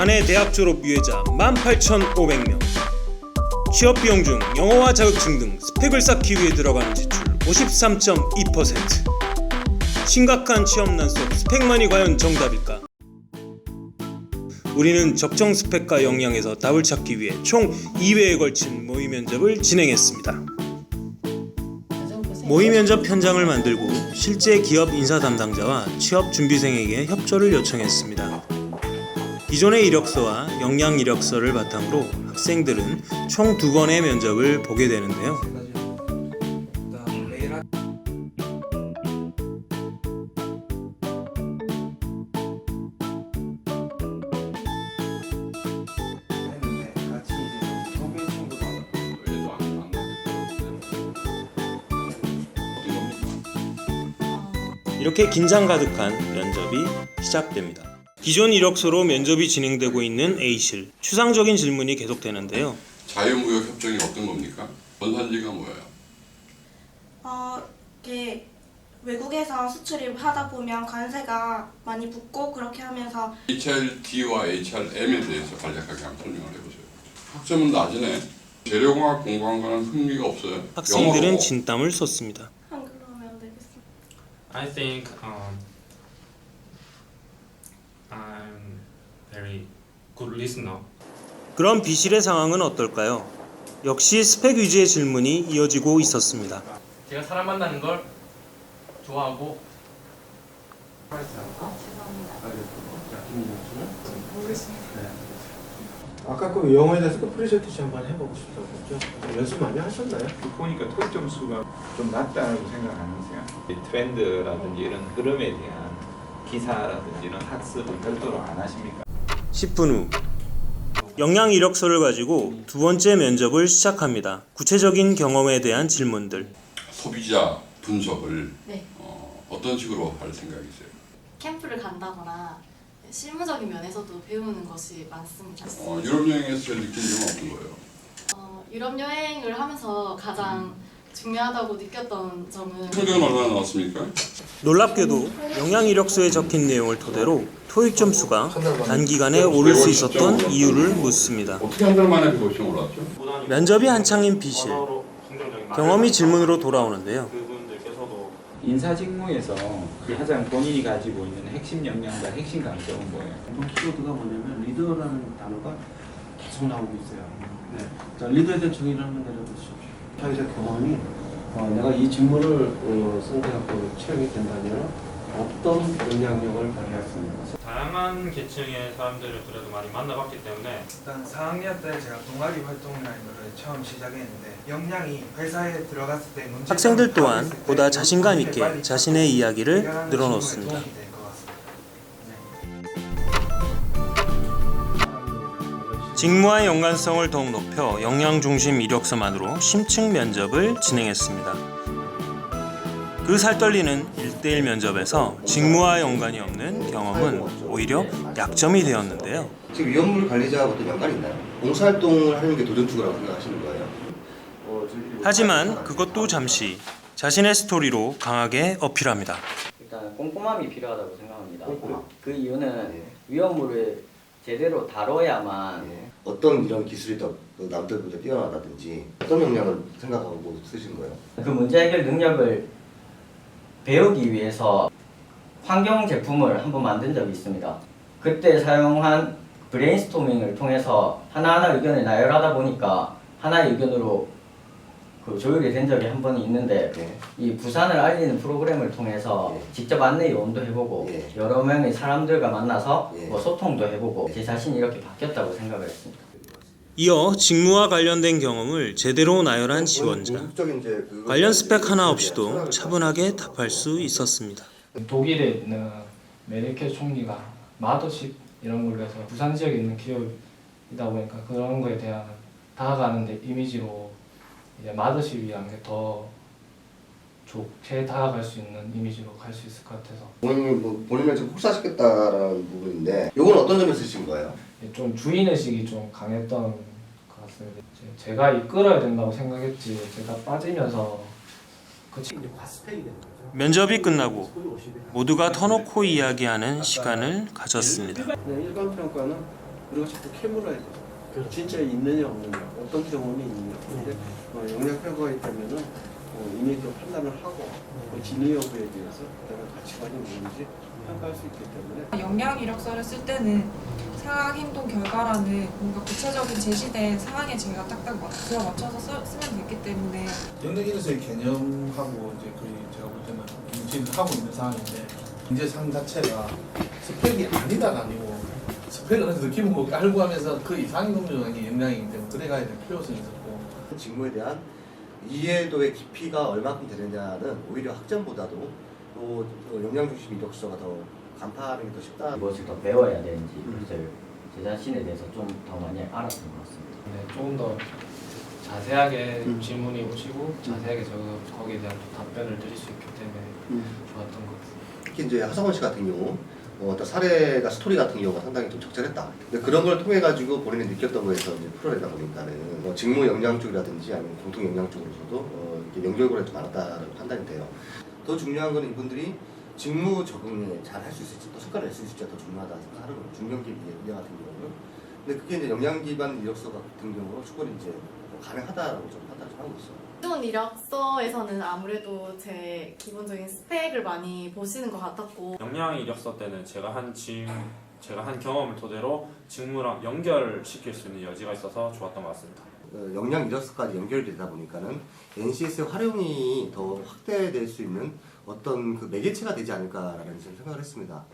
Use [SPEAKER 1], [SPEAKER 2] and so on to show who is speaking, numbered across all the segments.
[SPEAKER 1] 한해 대학 졸업 유예자 18,500명. 취업 비용 중 영어와 자격증 등 스펙을 쌓기 위해 들어가는 지출 53.2%. 심각한 취업난 속 스펙만이 과연 정답일까? 우리는 적정 스펙과 역량에서 답을 찾기 위해 총 2회에 걸친 모의 면접을 진행했습니다. 모의 면접 현장을 만들고 실제 기업 인사 담당자와 취업 준비생에게 협조를 요청했습니다. 기존의 이력서와 역량 이력서를 바탕으로 학생들은 총 2번의 면접을 보게 되는데요. 이렇게 긴장 가득한 면접이 시작됩니다. 기존 이력서로 면접이 진행되고 있는 A실. 추상적인 질문이 계속되는데요.
[SPEAKER 2] 자유무역 협정이 어떤 겁니까? 원산지가 뭐예요?
[SPEAKER 3] 이렇게 외국에서 수출입 하다 보면 관세가 많이 붙고 그렇게 하면서
[SPEAKER 2] HRD와 HRM에 대해서 간략하게 한번 설명을 해보세요. 학점은 낮으네. 재료공학 공부한과는 흥미가 없어요.
[SPEAKER 1] 학생들은
[SPEAKER 2] 영어로.
[SPEAKER 1] 진땀을 쏟습니다.
[SPEAKER 3] 한글로 하면 되겠습니다.
[SPEAKER 4] I think I'm very good listener.
[SPEAKER 1] 그럼 B실의 상황은 어떨까요? 역시 스펙 위주의 질문이 이어지고 있었습니다.
[SPEAKER 4] 제가 사람 만나는 걸 좋아하고
[SPEAKER 5] 아까 그 영어에 대해서 그 프레젠테이션 한번 해보고 싶다고 했죠? 연습 많이 하셨나요?
[SPEAKER 6] 보니까 토익 점수가 좀 낮다고 생각하면서요. 트렌드라든지 이런 흐름에 대한 기사라든지 이런 학습을 별도로 안 하십니까?
[SPEAKER 1] 10분 후 역량 이력서를 가지고 2번째 면접을 시작합니다. 구체적인 경험에 대한 질문들.
[SPEAKER 2] 소비자 분석을
[SPEAKER 7] 네.
[SPEAKER 2] 어떤 식으로 할 생각이세요?
[SPEAKER 7] 캠프를 간다거나 실무적인 면에서도 배우는 것이 많습니다.
[SPEAKER 2] 유럽 여행에서 제일 느낀 점은 어떤 거예요?
[SPEAKER 7] 유럽 여행을 하면서 가장 중요하다고 느꼈던 점은
[SPEAKER 2] 성적은 얼마나 나왔습니까?
[SPEAKER 1] 놀랍게도 역량 이력서에 적힌 내용을 토대로 토익 점수가 단기간에 오를 수 있었던 이유를 묻습니다.
[SPEAKER 2] 어떻게 한 달 만에 150점 올랐죠?
[SPEAKER 1] 면접이 한창인 B실. 경험이 질문으로 돌아오는데요.
[SPEAKER 6] 인사 직무에서 가장 본인이 가지고 있는 핵심 역량과 핵심 강점은 뭐예요?
[SPEAKER 8] 키워드가 뭐냐면 리더라는 단어가 계속 나오고 있어요. 네. 자, 리더에 대한 정의를 한번 내려보시죠. 사회적 경험이 내가 이 직무를 선택하고 채용이 된다면 어떤 영향력을 발휘할 수 있는 것을
[SPEAKER 4] 다양한 계층의 사람들을 그래도 많이 만나봤기 때문에
[SPEAKER 9] 일단 4학년 때 제가 동아리 활동이라는 것을 처음 시작했는데 역량이 회사에 들어갔을 때 문제
[SPEAKER 1] 학생들 또한 보다 자신감 있게 자신의 이야기를 늘어놓습니다. 직무와 연관성을 더욱 높여 역량 중심 이력서만으로 심층 면접을 진행했습니다. 그 살떨리는 1대1 면접에서 직무와 연관이 없는 경험은 오히려 약점이 되었는데요.
[SPEAKER 10] 지금 위험물 관리자하고 어떤 연관이 있나요? 봉사활동을 하는 게 도전투구라고 생각하시는 거예요?
[SPEAKER 1] 하지만 그것도 잠시 자신의 스토리로 강하게 어필합니다.
[SPEAKER 11] 일단 꼼꼼함이 필요하다고 생각합니다. 그 이유는 위험물을 제대로 다뤄야만
[SPEAKER 10] 어떤 이런 기술이 더 남들보다 뛰어나다든지 어떤 역량을 생각하고 쓰신 거예요?
[SPEAKER 11] 그 문제 해결 능력을 배우기 위해서 환경 제품을 한번 만든 적이 있습니다. 그때 사용한 브레인스토밍을 통해서 하나하나 의견을 나열하다 보니까 하나의 의견으로 그 조율이 된 적이 한 번 있는데 이 부산을 알리는 프로그램을 통해서 직접 안내 요원도 해보고 여러 명의 사람들과 만나서 뭐 소통도 해보고 제 자신이 이렇게 바뀌었다고 생각을 했습니다.
[SPEAKER 1] 이어 직무와 관련된 경험을 제대로 나열한 지원자. 관련 스펙 하나 없이도 차분하게 답할 수 있었습니다.
[SPEAKER 12] 독일에 있는 메르켈 총리가 마더십 이런 걸로 해서 부산 지역에 있는 기업이다 보니까 그런 거에 대한 다가가는 데 이미지로 이제 마더십이라는 게 더 좋게 다가갈 수 있는 이미지로 갈 수 있을 것 같아서
[SPEAKER 10] 본인을 좀 혹사시켰다라는 부분인데 이건 어떤 점에 쓰신 거예요?
[SPEAKER 12] 좀 주인의식이 좀 강했던 것 같습니다. 제가 이끌어야 된다고 생각했지 제가 빠지면서
[SPEAKER 1] 면접이 끝나고 모두가 터놓고 이야기하는 시간을 가졌습니다.
[SPEAKER 8] 일반 평가는 우리가 자꾸 캐물어야 돼. 진짜 있느냐 없느냐, 어떤 경험이 있느냐. 근데 영양평가가 있다면은 이미 그 판단을 하고 진위 여부에 대해서 그다음에 가치관이 뭔지 평가할 수 있기 때문에
[SPEAKER 13] 영양 이력서를 쓸 때는 상황 행동 결과라는 뭔가 구체적인 제시된 상황에 제가 딱딱 들어맞춰서 쓰면 되기 때문에
[SPEAKER 14] 영양 이력서의 개념하고 이제 거의 제가 볼 때는 지금 하고 있는 상황인데 문제상 자체가 스펙이 아니다가 아니고 스펙은 어느 정도 기본곡 알고 하면서 그 이상이 넘는 게 영양이기 때문에 그래가야 될 필요성이 있었고
[SPEAKER 10] 직무에 대한 이해도의 깊이가 얼마큼 되느냐는 오히려 학점보다도 또 역량 중심 이력서가 더 간파하는 게 더 쉽다.
[SPEAKER 11] 무엇을 더 배워야 되는지 그것을 제 자신에 대해서 좀 더 많이 알았던 것 같습니다.
[SPEAKER 12] 네, 조금 더 자세하게 질문이 오시고 자세하게 거기에 대한 답변을 드릴 수 있기 때문에 좋았던 것 같습니다.
[SPEAKER 10] 특히 이제 하성원 씨 같은 경우 어떤 사례가 스토리 같은 경우가 상당히 좀 적절했다. 근데 그런 걸 통해 가지고 본인이 느꼈던 거에서 이제 풀어내다 보니까는 직무 역량 쪽이라든지 아니면 공통 역량 쪽으로서도 이렇게 연결고리가 좀 많았다라고 판단이 돼요. 더 중요한 거는 이분들이 직무 적응을 잘 할 수 있을지 또 성과를 낼 수 있을지가 더 중요하다 생각하는 거예요. 중견기 역량 같은 경우는. 근데 그게 이제 역량 기반 이력서 같은 경우로 충분히 이제 가능하다라고 좀 판단을 하고 있어요.
[SPEAKER 7] 기존 이력서에서는 아무래도 제 기본적인 스펙을 많이 보시는 것 같았고
[SPEAKER 4] 역량 이력서 때는 제가 한 경험을 토대로 직무랑 연결시킬 수 있는 여지가 있어서 좋았던 것 같습니다.
[SPEAKER 10] 역량 이력서까지 연결되다 보니까는 NCS의 활용이 더 확대될 수 있는 어떤 그 매개체가 되지 않을까라는 생각을 했습니다.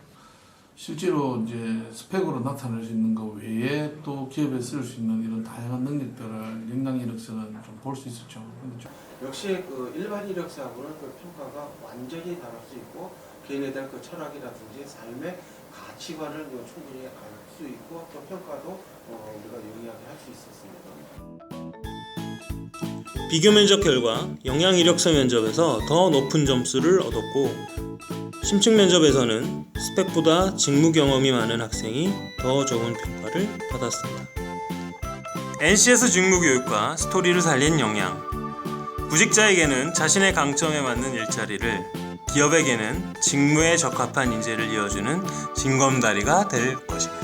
[SPEAKER 14] 실제로 이제 스펙으로 나타낼 수 있는 것 외에 또 기업에 쓸 수 있는 이런 다양한 능력들을 역량 이력서는 좀 볼 수 있었죠.
[SPEAKER 8] 역시 그 일반 이력서하고는 그 평가가 완전히 다를 수 있고 개인에 대한 그 철학이라든지 삶의 가치관을 충분히 알 수 있고 또 평가도 우리가 용이하게 할 수 있었습니다.
[SPEAKER 1] 비교 면접 결과 역량 이력서 면접에서 더 높은 점수를 얻었고 심층 면접에서는 스펙보다 직무 경험이 많은 학생이 더 좋은 평가를 받았습니다. NCS 직무교육과 스토리를 살린 역량. 구직자에게는 자신의 강점에 맞는 일자리를, 기업에게는 직무에 적합한 인재를 이어주는 징검다리가 될 것입니다.